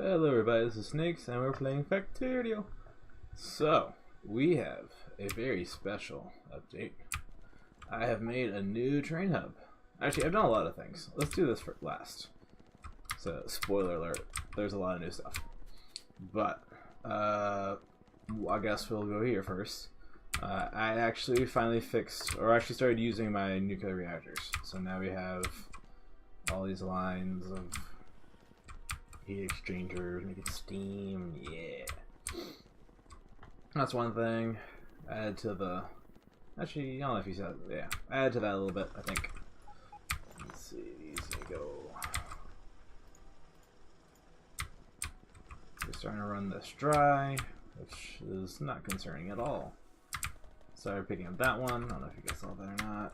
Hello everybody, this is Snakes and we're playing Factorio. So, we have a very special update. I have made a new train hub. Actually, I've done a lot of things. Let's do this for last. So, spoiler alert, there's a lot of new stuff. But, I guess we'll go here first. I actually finally fixed, or actually started using my nuclear reactors. So now we have all these lines of heat exchangers, making steam, yeah. That's one thing. Add to the... Actually, I don't know if you said... Yeah, add to that a little bit, I think. Let's see, these go... We're starting to run this dry, which is not concerning at all. Started picking up that one. I don't know if you guys saw that or not.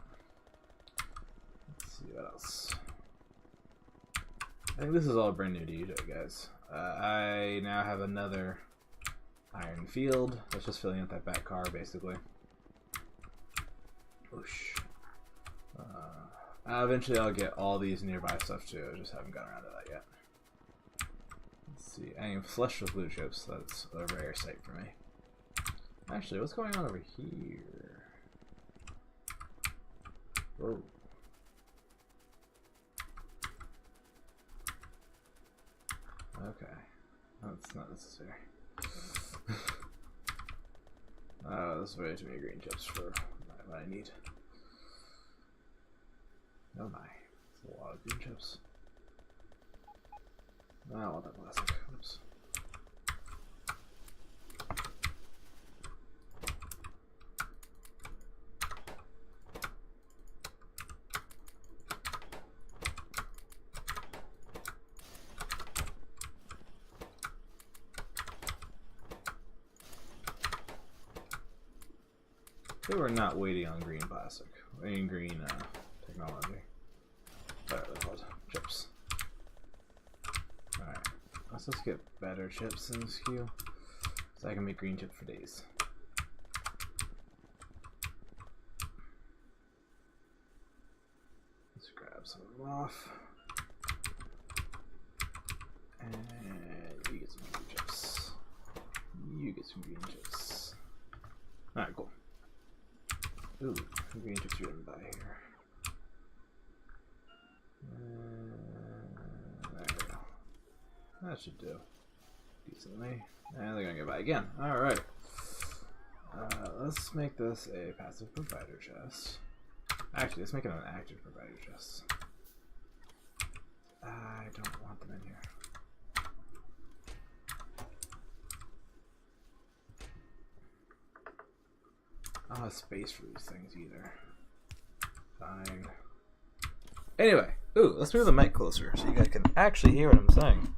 Let's see what else. I think this is all brand new to you guys. I now have another iron field. That's just filling up that back car, basically. Whoosh. Eventually I'll get all these nearby stuff too. I just haven't gotten around to that yet. Let's see. I am flush with blue chips. That's a rare sight for me. Actually, what's going on over here? Whoa. Okay, that's not necessary. There's way too many green chips for what I need. Oh my, that's a lot of green chips. I don't want that plastic. Oops. They were not waiting on green plastic. I mean green technology. Whatever they're called. Chips. Alright. Let's just get better chips in this queue. So I can make green chips for days. Let's grab some of them off. And you get some green chips. You get some green chips. Alright, cool. Ooh, green chips are by here. There we go. That should do decently. And they're gonna get by again. Alright. Let's make this a passive provider chest. Actually, let's make it an active provider chest. I don't want them in here. I don't have space for these things either. Fine. Anyway, ooh, let's move the mic closer so you guys can actually hear what I'm saying.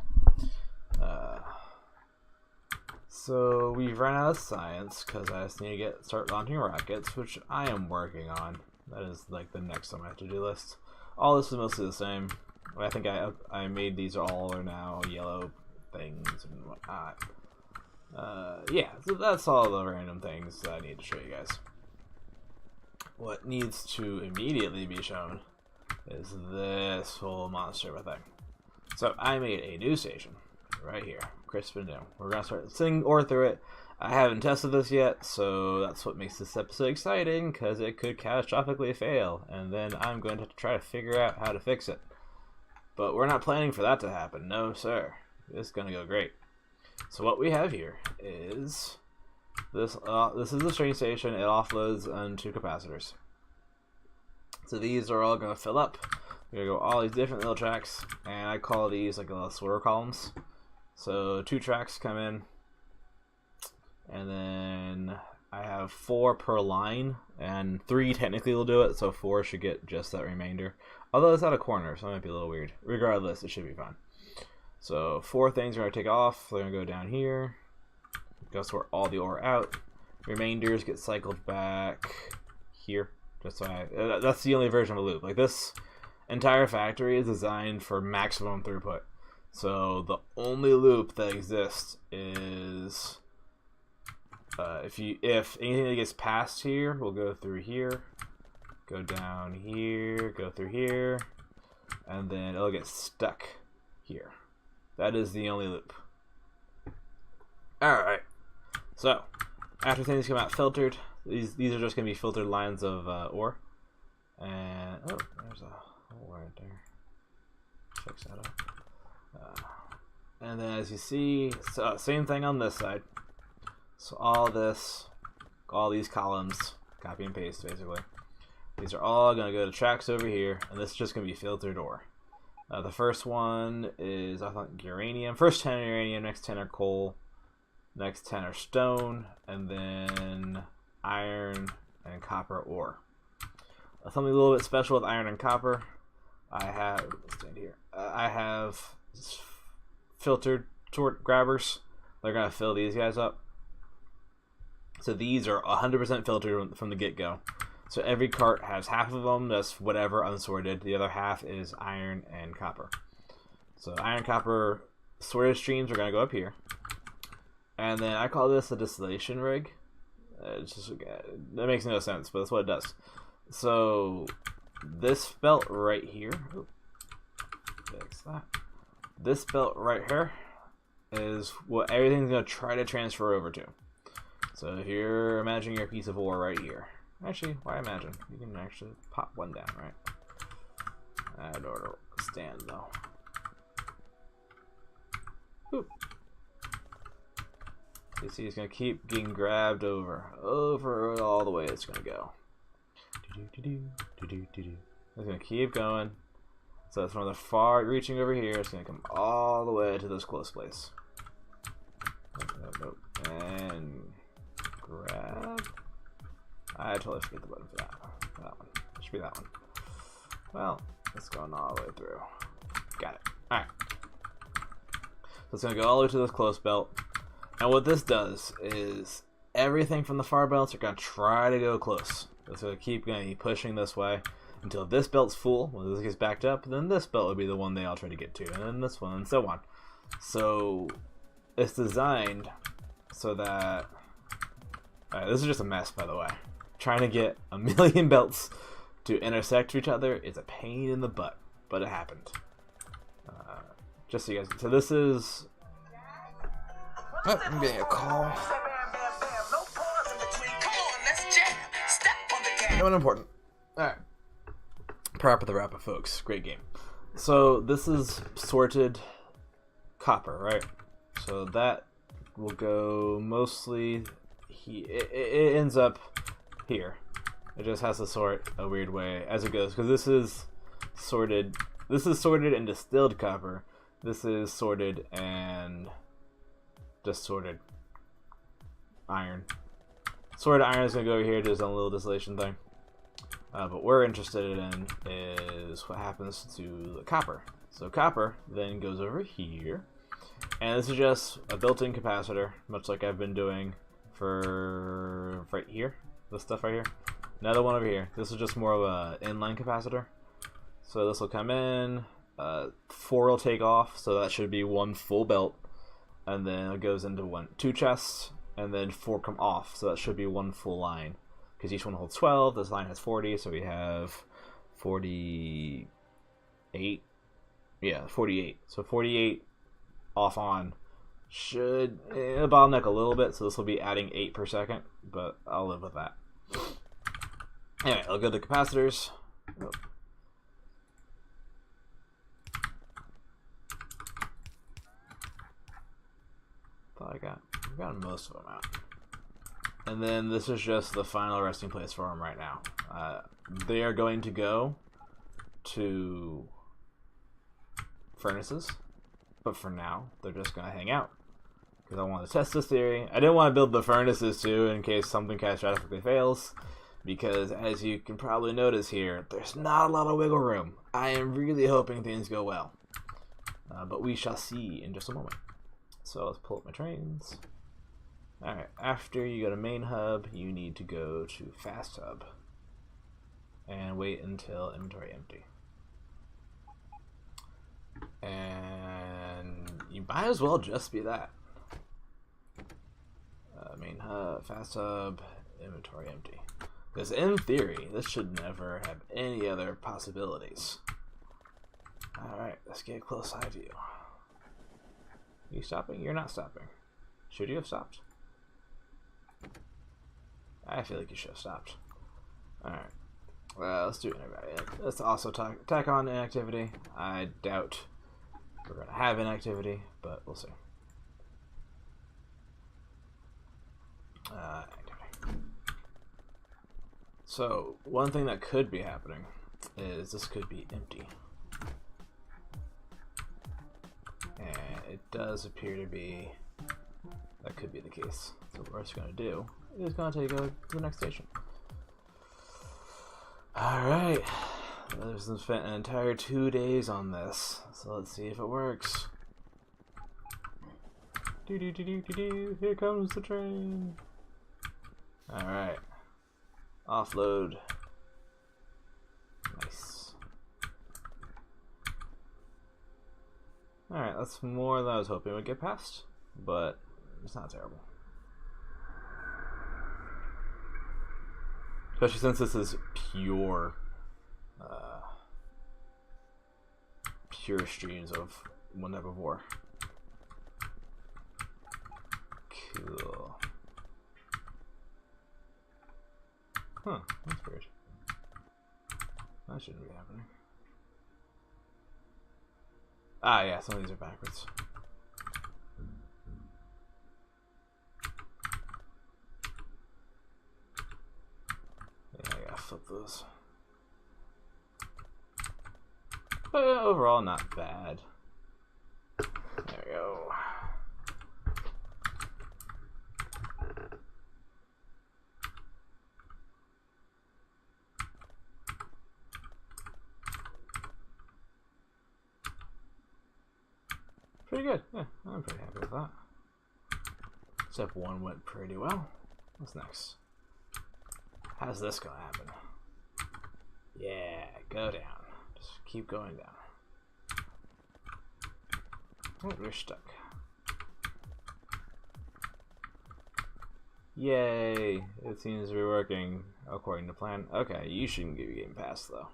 So we've run out of science because I just need to start launching rockets, which I am working on. That is like the next on my to-do list. All this is mostly the same. I think I made these all are now yellow things and whatnot. Yeah, so that's all the random things that I need to show you guys. What needs to immediately be shown is this whole monster of a thing. So I made a new station right here, crisp and new. We're gonna start sending ore through it. I haven't tested this yet, so that's what makes this episode exciting, because it could catastrophically fail, and then I'm going to have to try to figure out how to fix it. But we're not planning for that to happen, no sir. It's gonna go great. So what we have here is this. This is the train station. It offloads onto capacitors. So these are all going to fill up. We're going to go all these different little tracks, and I call these like little swirl columns. So 2 tracks come in, and then I have 4 per line, and 3 technically will do it. So 4 should get just that remainder. Although it's out of corner, so it might be a little weird. Regardless, it should be fine. So 4 things are going to take off. They're going to go down here. Go sort all the ore out. Remainders get cycled back here. Just so that's the only version of a loop. Like this entire factory is designed for maximum throughput. So the only loop that exists is if anything that gets past here will go through here, go down here, go through here, and then it'll get stuck here. That is the only loop. Alright. So, after things come out filtered, these are just going to be filtered lines of ore. And, oh, there's a hole right there. Fix that up. And then as you see, so same thing on this side. So all these columns, copy and paste basically. These are all going to go to tracks over here, and this is just going to be filtered ore. The first one is, I think, uranium. First 10 are uranium, next 10 are coal, next 10 are stone, and then iron and copper ore. Something a little bit special with iron and copper, I have filtered sort grabbers. They're going to fill these guys up. So these are 100% filtered from the get-go. So every cart has half of them, that's whatever unsorted. The other half is iron and copper. So iron, copper, sorted streams are going to go up here. And then I call this a distillation rig. That makes no sense, but that's what it does. So this belt right here, fix that. This belt right here is what everything's going to try to transfer over to. So if you're imagining your piece of ore right here. Actually, why imagine? You can actually pop one down, right? I'd order stand though. Boop. You see, it's gonna keep getting grabbed over all the way. It's gonna go. It's gonna keep going. So it's from the far reaching over here. It's gonna come all the way to this close place. Nope. And grab. I totally forget the button for that. That one. It should be that one. Well, it's going all the way through. Got it. Alright. So it's going to go all the way to this close belt. And what this does is everything from the far belts are going to try to go close. It's going to keep going to be pushing this way until this belt's full. When this gets backed up, then this belt will be the one they all try to get to. And then this one, and so on. So it's designed so that... Alright, this is just a mess, by the way. Trying to get a million belts to intersect each other is a pain in the butt, but it happened. Just so you guys. So this is. Oh, I'm getting a call. No one important. All right. Parappa the Rappa, folks. Great game. So this is sorted copper, right? So that will go mostly. It ends up here. It just has to sort a weird way as it goes, because this is sorted and distilled copper. This is sorted and just sorted iron. Sorted iron is going to go over here, do its own little distillation thing. But what we're interested in is what happens to the copper. So copper then goes over here, and this is just a built-in capacitor, much like I've been doing for right here. This stuff right here. Another one over here. This is just more of a inline capacitor. So this will come in. 4 will take off, so that should be one full belt. And then it goes into 2 chests, and then 4 come off, so that should be one full line. Because each one holds 12. This line has 40, so we have 48. Yeah, 48. So 48 off on. Should bottleneck a little bit, so this will be adding 8 per second, but I'll live with that. Anyway, I'll go to capacitors. Oh. Thought I've gotten most of them out. And then this is just the final resting place for them right now. They are going to go to furnaces, but for now, they're just going to hang out. Because I want to test this theory. I didn't want to build the furnaces too in case something catastrophically fails. Because as you can probably notice here, there's not a lot of wiggle room. I am really hoping things go well. But we shall see in just a moment. So let's pull up my trains. Alright, after you go to main hub, you need to go to fast hub. And wait until inventory empty. And you might as well just be that. Main hub, fast hub, inventory empty. Because in theory, this should never have any other possibilities. Alright, let's get a close eye view. you stopping? You're not stopping. Should you have stopped? I feel like you should have stopped. Alright. Let's do inactivity. Let's also tack on inactivity. I doubt we're going to have inactivity, but we'll see. Activity. So, one thing that could be happening is this could be empty. And it does appear to be, that could be the case. So what we're just going to do is going to take you to the next station. Alright, there's spent an entire 2 days on this, so let's see if it works. Here comes the train. Alright, offload. Nice. Alright, that's more than I was hoping we'd get past, but it's not terrible. Especially since this is pure streams of one type of war. Cool. Huh, that's weird. That shouldn't be happening. Ah, yeah, some of these are backwards. Yeah, I gotta flip those. But overall, not bad. There we go. Pretty good. Yeah, I'm pretty happy with that. Step 1 went pretty well. What's next? How's this gonna happen? Yeah, go down. Just keep going down. Oh, we're stuck. Yay! It seems to be working according to plan. Okay, you shouldn't be getting past though.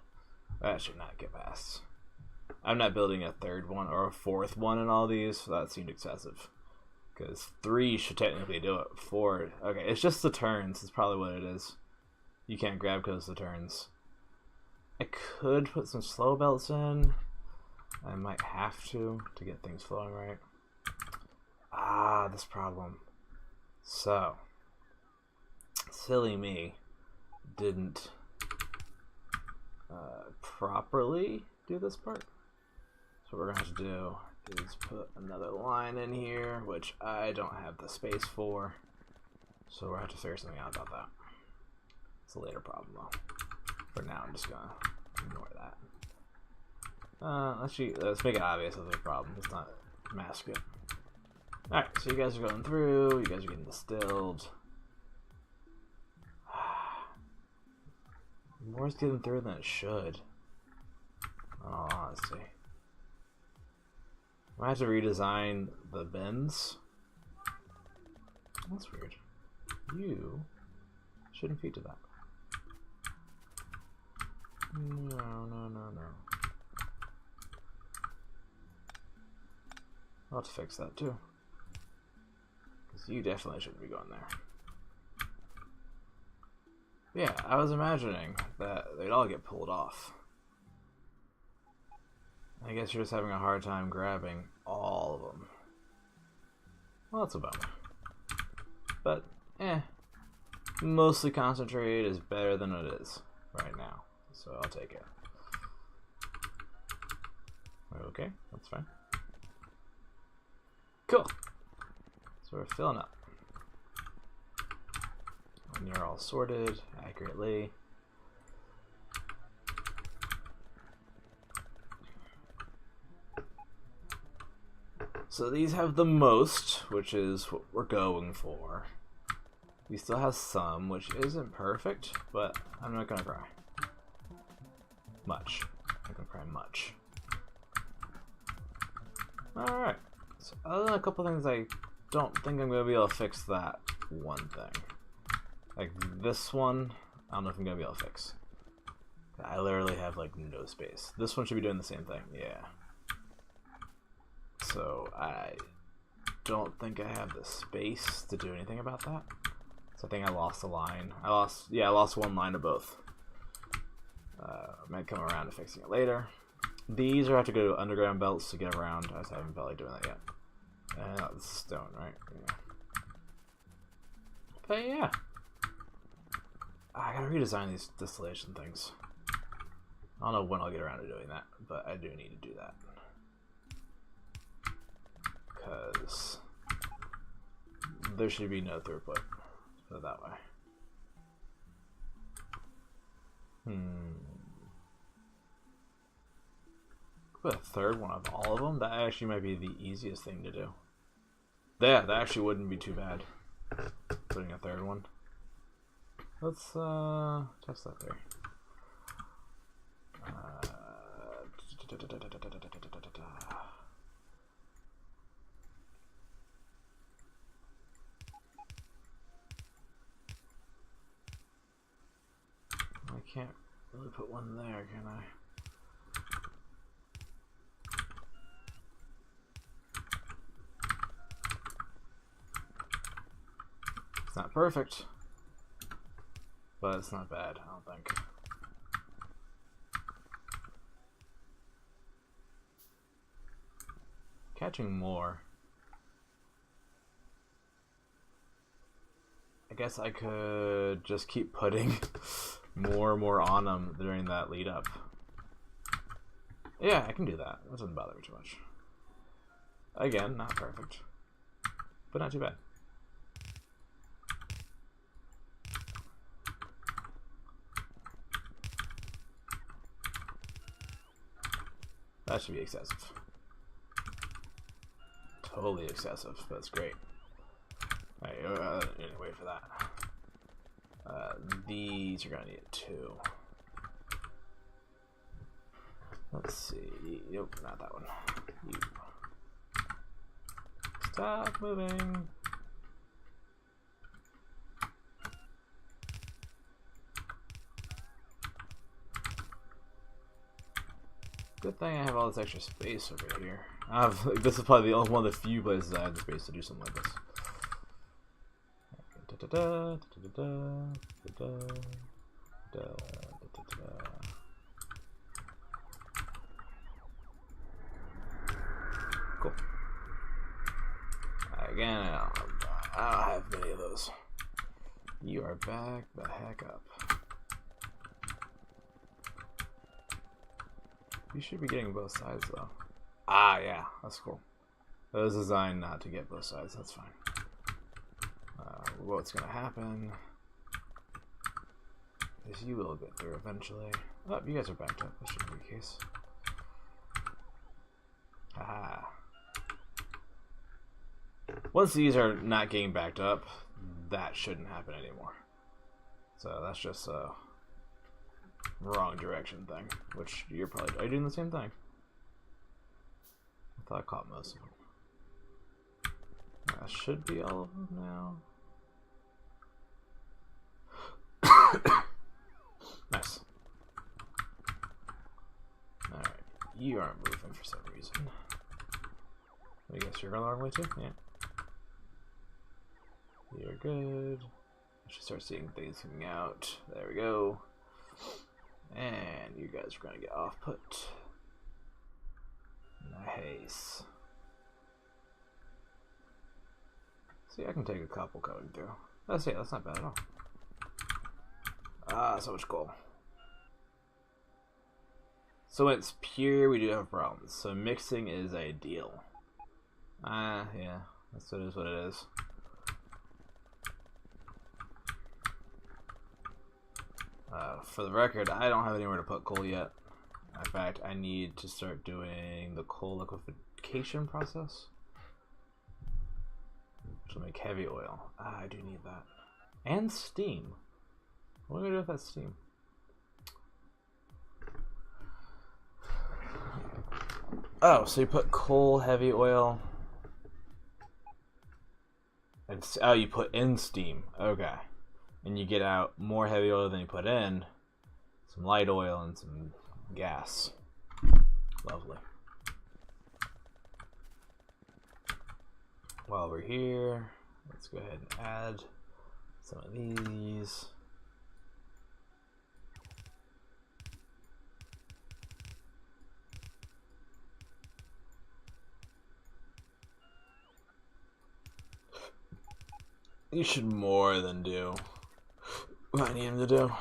That should not get past. I'm not building a third one or a fourth one in all these, so that seemed excessive. Because 3 should technically do it. 4, okay, it's just the turns. It's probably what it is. You can't grab because of the turns. I could put some slow belts in. I might have to get things flowing right. Ah, this problem. So, silly me didn't properly do this part. So what we're going to have to do is put another line in here, which I don't have the space for. So we'll have to figure something out about that. It's a later problem though. For now, I'm just going to ignore that. Let's make it obvious that there's a problem. Let's not mask it. Alright, so you guys are going through. You guys are getting distilled. More's getting through than it should. In all honesty. I have to redesign the bins. That's weird. You shouldn't feed to that. No. I'll have to fix that too. Because you definitely shouldn't be going there. Yeah, I was imagining that they'd all get pulled off. I guess you're just having a hard time grabbing all of them. Well, that's a bummer. But, mostly concentrated is better than it is right now. So I'll take it. Okay, that's fine. Cool. So we're filling up. When you're all sorted accurately. So these have the most, which is what we're going for. We still have some, which isn't perfect, but I'm not gonna cry. Much. I'm not gonna cry much. Alright. So other than a couple things, I don't think I'm gonna be able to fix that one thing. Like this one, I don't know if I'm gonna be able to fix. I literally have like no space. This one should be doing the same thing, yeah. So don't think I have the space to do anything about that. So I think I lost a line. I lost one line of both. Might come around to fixing it later. These are have to go to underground belts to get around. I just haven't felt like doing that yet. And that's stone, right? Yeah. But yeah. I gotta redesign these distillation things. I don't know when I'll get around to doing that, but I do need to do that. Because there should be no throughput. Put it that way. Put a third one of all of them. That actually might be the easiest thing to do. Yeah, that actually wouldn't be too bad. Putting a third one. Let's test that there. I can't really put one there, can I? It's not perfect, but it's not bad, I don't think. Catching more. I guess I could just keep putting more and more on them during that lead up. Yeah, I can do that. That doesn't bother me too much. Again, not perfect, but not too bad. That should be excessive. Totally excessive, but it's great. Alright, wait for that. These are gonna need 2. Let's see. Nope, not that one. You. Stop moving. Good thing I have all this extra space over here. This is probably the only one of the few places I have the space to do something like this. Cool. Again, I don't have many of those. You are back the heck up. You should be getting both sides though. Ah, yeah, that's cool. That was designed not to get both sides, that's fine. What's gonna happen is you will get through eventually. Oh, you guys are backed up. That shouldn't be the case. Ah. Once these are not getting backed up, that shouldn't happen anymore. So that's just a wrong direction thing, which you're probably doing the same thing. I thought I caught most of them. That should be all of them now. Nice. Alright, you aren't moving for some reason. I guess you're going the wrong way too? Yeah. You're good. I should start seeing things coming out. There we go. And you guys are going to get off put. Nice. See, I can take a couple coming through. That's not bad at all. Ah, so much coal. So when it's pure, we do have problems. So mixing is ideal. Ah, yeah. That's what it is. For the record, I don't have anywhere to put coal yet. In fact, I need to start doing the coal liquefaction process, which will make heavy oil. Ah, I do need that. And steam. What am I going to do with that steam? Oh, so you put coal, heavy oil, and oh, you put in steam. Okay. And you get out more heavy oil than you put in, some light oil and some gas. Lovely. while we're here, let's go ahead and add some of these. You should more than do what I need him to do.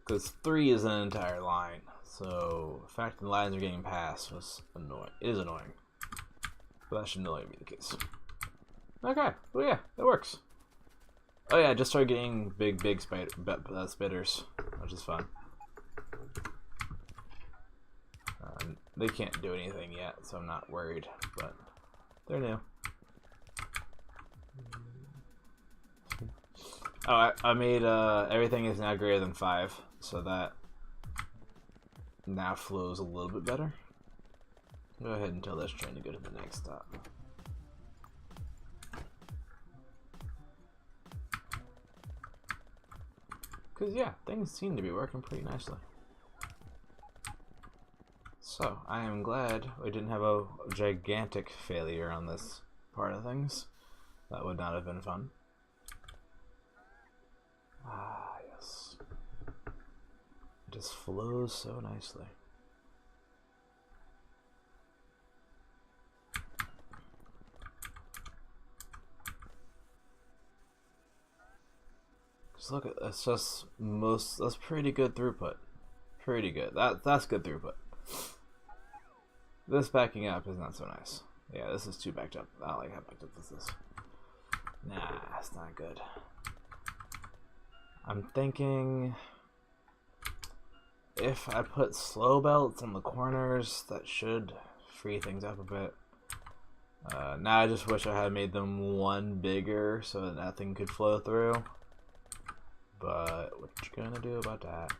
Because 3 is an entire line, so the fact that the lines are getting passed was annoying. It is annoying, but that should no longer be the case. Okay, well yeah, it works. Oh yeah, I just started getting big spitters, which is fun. They can't do anything yet, so I'm not worried, but they're new. Oh, I made everything is now greater than 5, so that now flows a little bit better. Go ahead and tell this train to go to the next stop. Because yeah, things seem to be working pretty nicely. So, I am glad we didn't have a gigantic failure on this part of things. That would not have been fun. Ah, yes. It just flows so nicely. Just look at that's just that's pretty good throughput. Pretty good. That's good throughput. This backing up is not so nice. Yeah, this is too backed up. I don't like how backed up this is. Nah, it's not good. I'm thinking if I put slow belts on the corners, that should free things up a bit. Now I just wish I had made them one bigger so that nothing could flow through. But what you gonna do about that?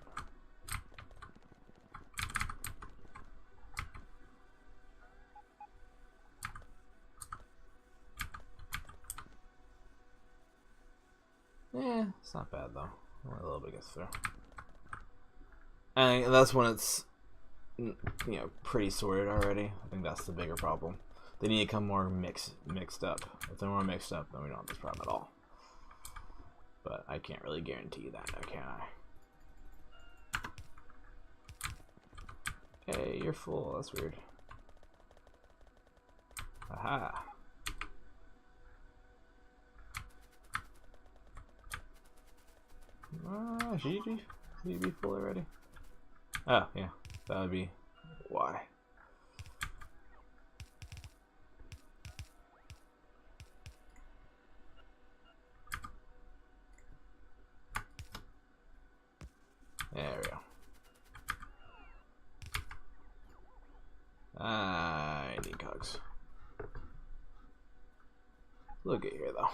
Yeah, it's not bad though. Only a little bit gets through. And that's when it's, you know, pretty sorted already. I think that's the bigger problem. They need to come more mixed up. If they're more mixed up, then we don't have this problem at all. But I can't really guarantee that, can I? Hey, you're full. That's weird. Aha. Should you be full already? Oh, yeah. That would be why. There we go. I need cogs. Look at here, though.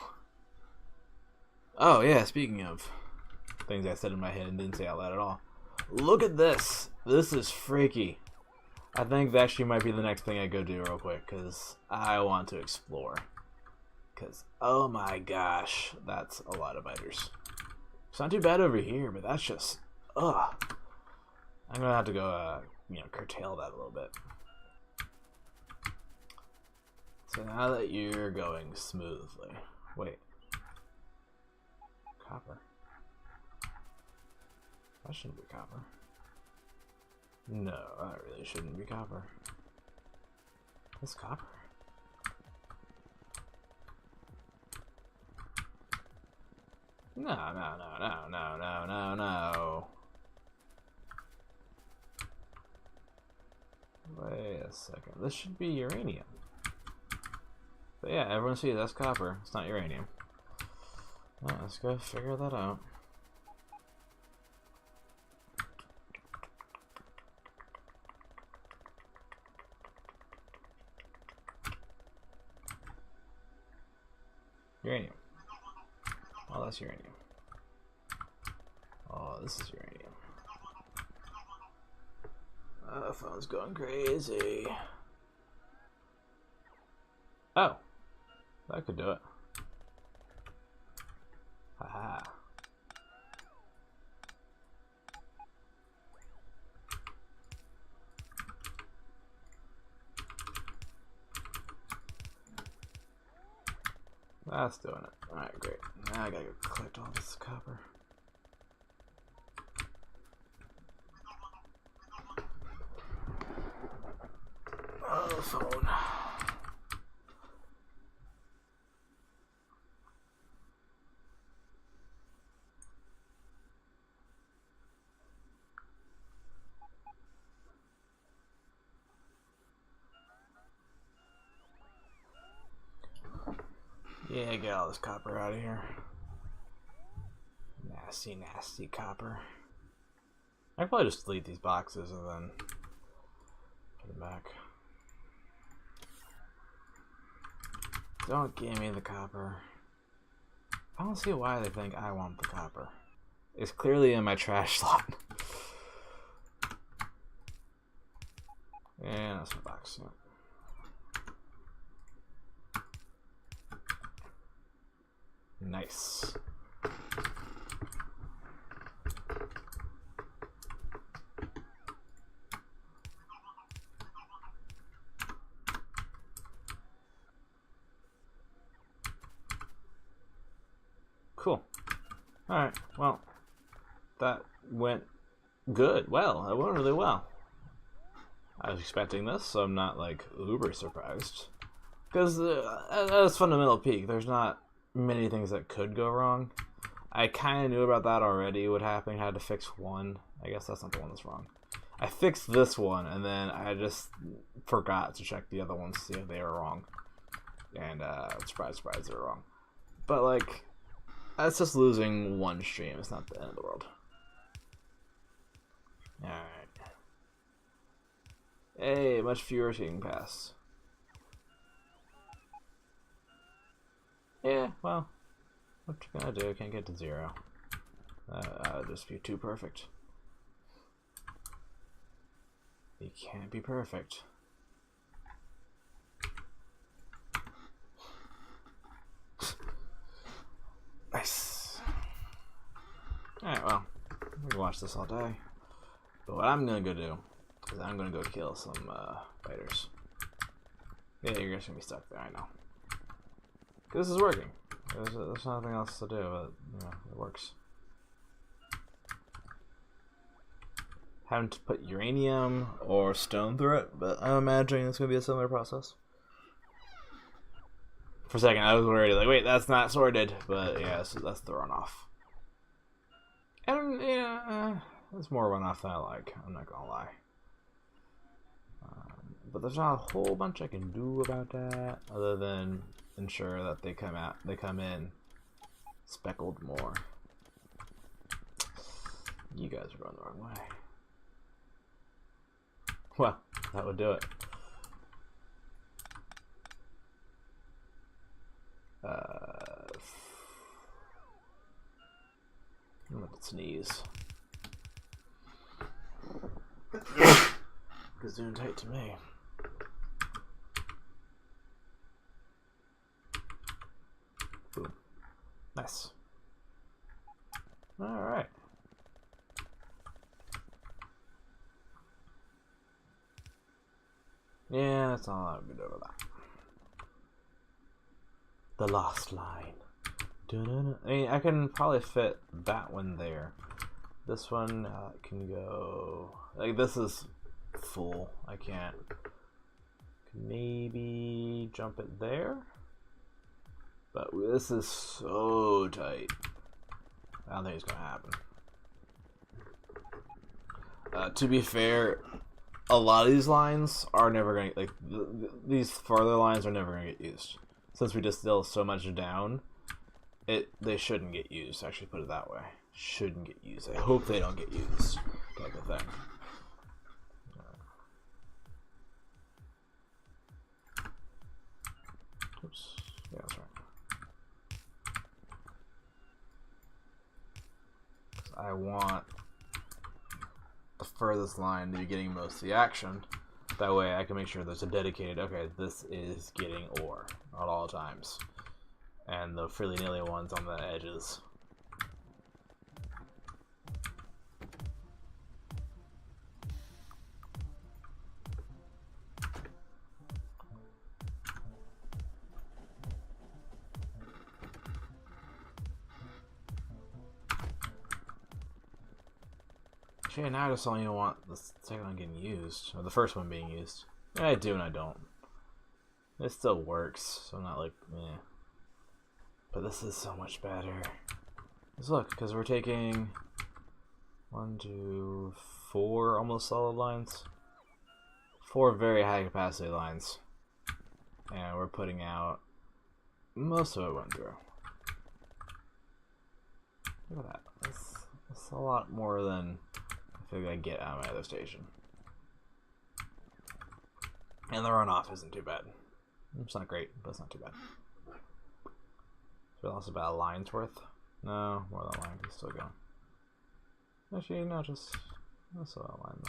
Oh, yeah, speaking of things I said in my head and didn't say out loud at all. Look at this. This is freaky. I think that actually might be the next thing I go do real quick, because I want to explore. Because, oh my gosh, that's a lot of biters. It's not too bad over here, but that's just, ugh. I'm going to have to go, you know, curtail that a little bit. So now that you're going smoothly, wait. Copper. That shouldn't be copper. No, that really shouldn't be copper. It's copper. No. Wait a second. This should be uranium. But yeah, everyone sees that's copper. It's not uranium. Well, let's go figure that out. Uranium. Oh, that's uranium. Oh, this is uranium. Phone's going crazy. Oh, that could do it. Haha. That's doing it. Alright, great. Now I gotta go collect all this copper. Oh, the phone. Yeah, get all this copper out of here. Nasty, nasty copper. I could probably just delete these boxes and then put them back. Don't give me the copper. I don't see why they think I want the copper. It's clearly in my trash slot. And that's my box. Yeah. Nice. Cool. Alright, well, that went good. Well, it went really well. I was expecting this, so I'm not, like, uber surprised. Because at its fundamental peak, there's not many things that could go wrong. I kind of knew about that already, what happened. I had to fix one. I guess that's not the one that's wrong. I fixed this one, and then I just forgot to check the other ones to see if they were wrong. And, surprise, surprise, they were wrong. But, like, that's just losing one stream. It's not the end of the world. Alright. Hey, much fewer getting past. Yeah, well, what you gonna do? Can't get to 0. That would just be too perfect. You can't be perfect. Nice. Alright, well, we can watch this all day. But what I'm gonna go do is I'm gonna go kill some fighters. Yeah, you're just gonna be stuck there, I know. This is working. There's nothing else to do, but you know, it works. Haven't put uranium or stone through it, but I'm imagining it's gonna be a similar process. For a second, I was worried, like, wait, that's not sorted, but yeah, so that's the runoff. And yeah, it's more runoff than I like. I'm not gonna lie. But there's not a whole bunch I can do about that, other than ensure that they come in speckled more. You guys are going the wrong way. Well, that would do it. I'm gonna sneeze. Gazoon tight to me. Boom. Nice. Alright. Yeah, that's all I would do over that. The last line. I mean, I can probably fit that one there. This one can go... Like, this is full. I can't... Maybe jump it there? But this is so tight. I don't think it's gonna happen. To be fair, a lot of these lines are never gonna... Like, these farther lines are never gonna get used. Since we distill so much down, they shouldn't get used. Actually, put it that way. Shouldn't get used. I hope they don't get used. Type of thing. Oops. Yeah, that's right. I want the furthest line to be getting most of the action. That way I can make sure there's a dedicated, okay, this is getting ore at all times. And the frilly-nilly ones on the edges. Actually, now I just don't even want the second one getting used, or the first one being used. Yeah, I do and I don't. It still works, so I'm not like, eh. But this is so much better. Just look, because we're taking 1, 2, 4 almost solid lines. 4 very high capacity lines. And we're putting out, most of it went through. Look at that. That's a lot more than I feel like I get out of my other station. And the runoff isn't too bad. It's not great, but it's not too bad. So we lost about a line's worth. No, more than a line can still go. Actually, no, just that's a line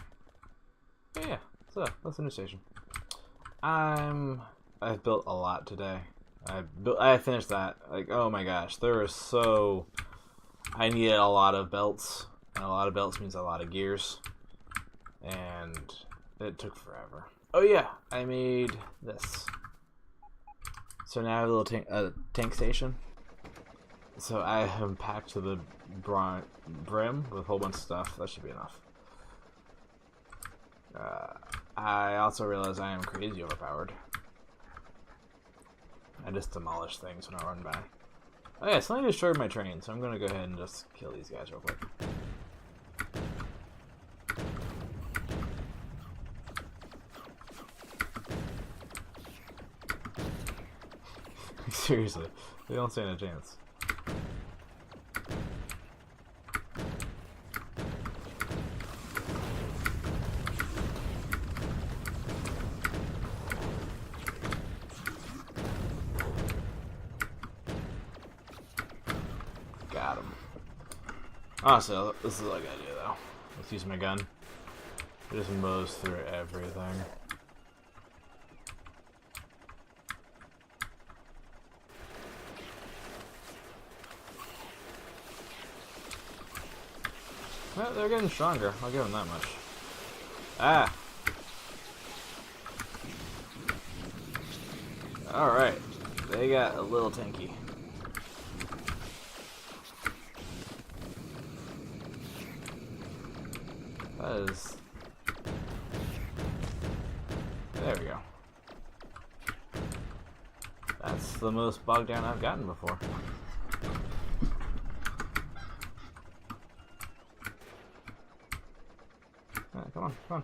there. Yeah, so that's a new station. I've built a lot today. I finished that. Like, oh my gosh, I needed a lot of belts. And a lot of belts means a lot of gears. And it took forever. Oh yeah, I made this. So now I have a little tank station. So I have them packed to the brim with a whole bunch of stuff. That should be enough. I also realize I am crazy overpowered. I just demolish things when I run by. Oh yeah, somebody destroyed my train, so I'm gonna go ahead and just kill these guys real quick. Seriously, they don't stand a chance. Got him. Honestly, this is what I gotta do though. Let's use my gun. It just mows through everything. Well, they're getting stronger. I'll give them that much. Ah! Alright. They got a little tanky. That is... There we go. That's the most bogged down I've gotten before. Come on, come on.